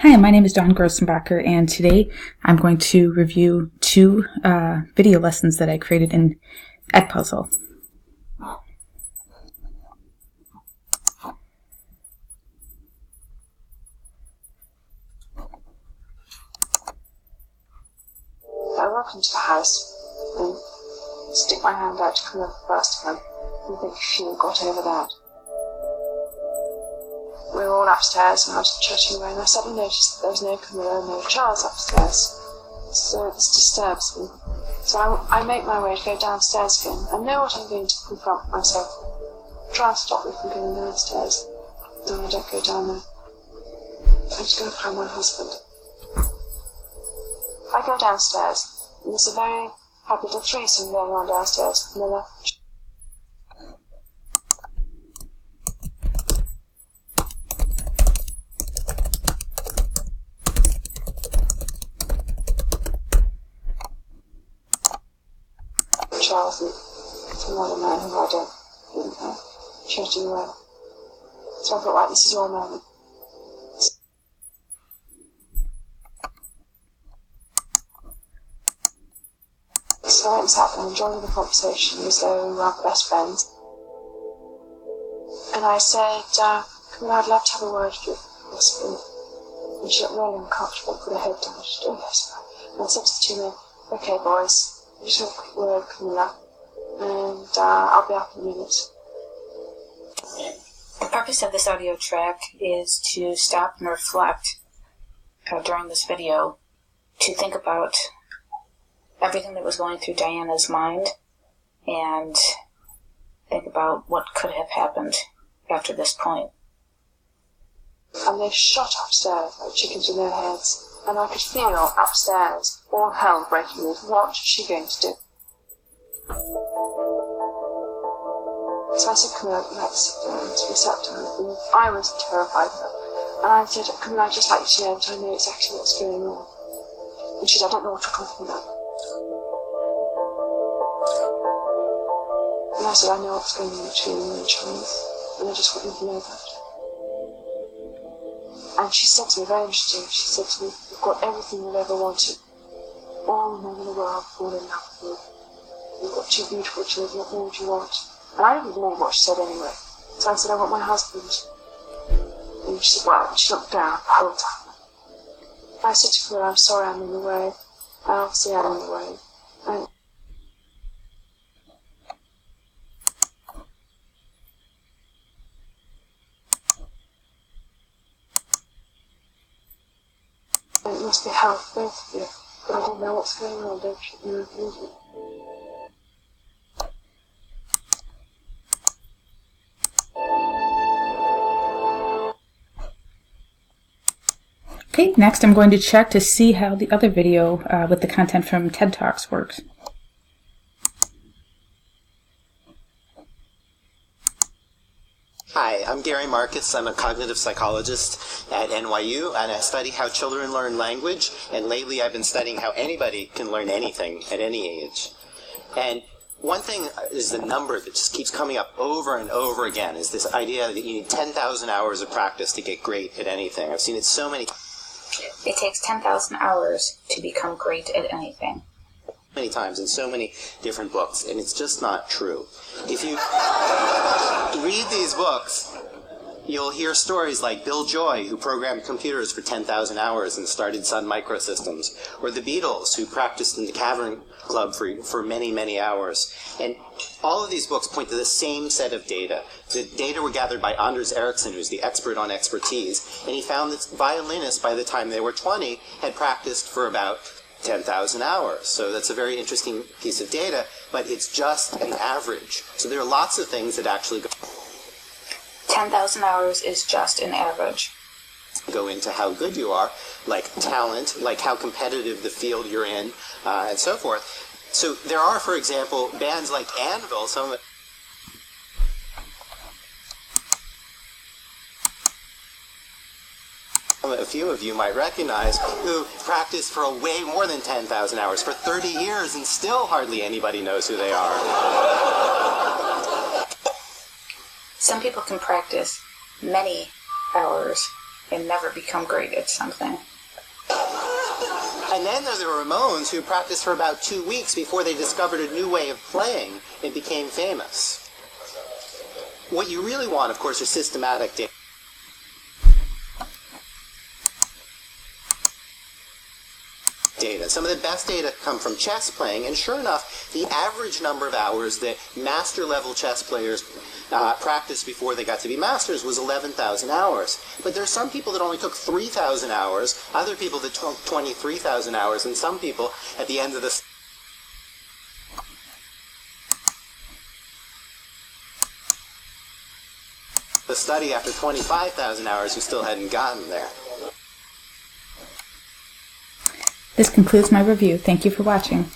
Hi, my name is Dawn Grossenbacher, and today I'm going to review two video lessons that I created in Edpuzzle. I walk into the house and stick my hand out to come over first time and think, phew, got over that. We were all upstairs and I was chatting away, and I suddenly noticed that there was no Camilla, no Charles upstairs. So this disturbs me. So I make my way to go downstairs again. I know what I'm going to confront myself. Try and stop me from going downstairs. No, I don't go down there. I'm just going to find my husband. I go downstairs, and there's a very happy little threesome going on downstairs. Camilla, Charles, and some other man who I don't think know, chatting away. So I thought, right, this is your moment. So I went and sat there and joined the conversation as though we were best friends. And I said, Camilla, I'd love to have a word with you, possibly. And she looked really uncomfortable, put her head down. She said, oh, yes. And I said to me, okay, boys, just have a quick word, Camilla, and I'll be up in a minute. The purpose of this audio track is to stop and reflect during this video, to think about everything that was going through Diana's mind and think about what could have happened after this point. And they shot upstairs like chickens with their heads, and I could feel upstairs all hell breaking loose. What is she going to do? So I said, Camilla, let's sit down. So we sat down, and I was terrified of her. And I said, Camilla, I'd just like you to know that I know exactly what's going on. And she said, I don't know what you're talking about. And I said, I know what's going on between you and Charles, and I just want you to know that. And she said to me, very interesting, she said to me, you've got everything you've ever wanted. All the men in the world fall in love with you. You've got two beautiful children, what more do you want? And I didn't believe what she said anyway. So I said, I want my husband. And she said, well, she looked down the whole time. I said to her, I'm sorry I'm in the way. I obviously am in the way. And it must be hell for both of you. But I don't know what's going on, don't you? Okay, next I'm going to check to see how the other video with the content from TED Talks works. Hi, I'm Gary Marcus. I'm a cognitive psychologist at NYU, and I study how children learn language, and lately I've been studying how anybody can learn anything at any age. And one thing is the number that just keeps coming up over and over again is this idea that you need 10,000 hours of practice to get great at anything. I've seen it so many It takes 10,000 hours to become great at anything. many times in so many different books, and it's just not true. If you read these books, you'll hear stories like Bill Joy, who programmed computers for 10,000 hours and started Sun Microsystems, or the Beatles, who practiced in the Cavern Club for many, many hours. And all of these books point to the same set of data. The data were gathered by Anders Ericsson, who's the expert on expertise, and he found that violinists, by the time they were 20, had practiced for about 10,000 hours. So that's a very interesting piece of data, but it's just an average. So there are lots of things that actually 10,000 hours is just an average. go into how good you are, like talent, like how competitive the field you're in, and so forth. So there are, for example, bands like Anvil, a few of you might recognize, who practice for way more than 10,000 hours, for 30 years, and still hardly anybody knows who they are. Some people can practice many hours and never become great at something. And then there's the Ramones, who practiced for about 2 weeks before they discovered a new way of playing and became famous. What you really want, of course, are systematic data. Some of the best data come from chess playing, and sure enough, the average number of hours that master-level chess players practiced before they got to be masters was 11,000 hours. But there are some people that only took 3,000 hours, other people that took 23,000 hours, and some people at the end of the study after 25,000 hours who still hadn't gotten there. This concludes my review. Thank you for watching.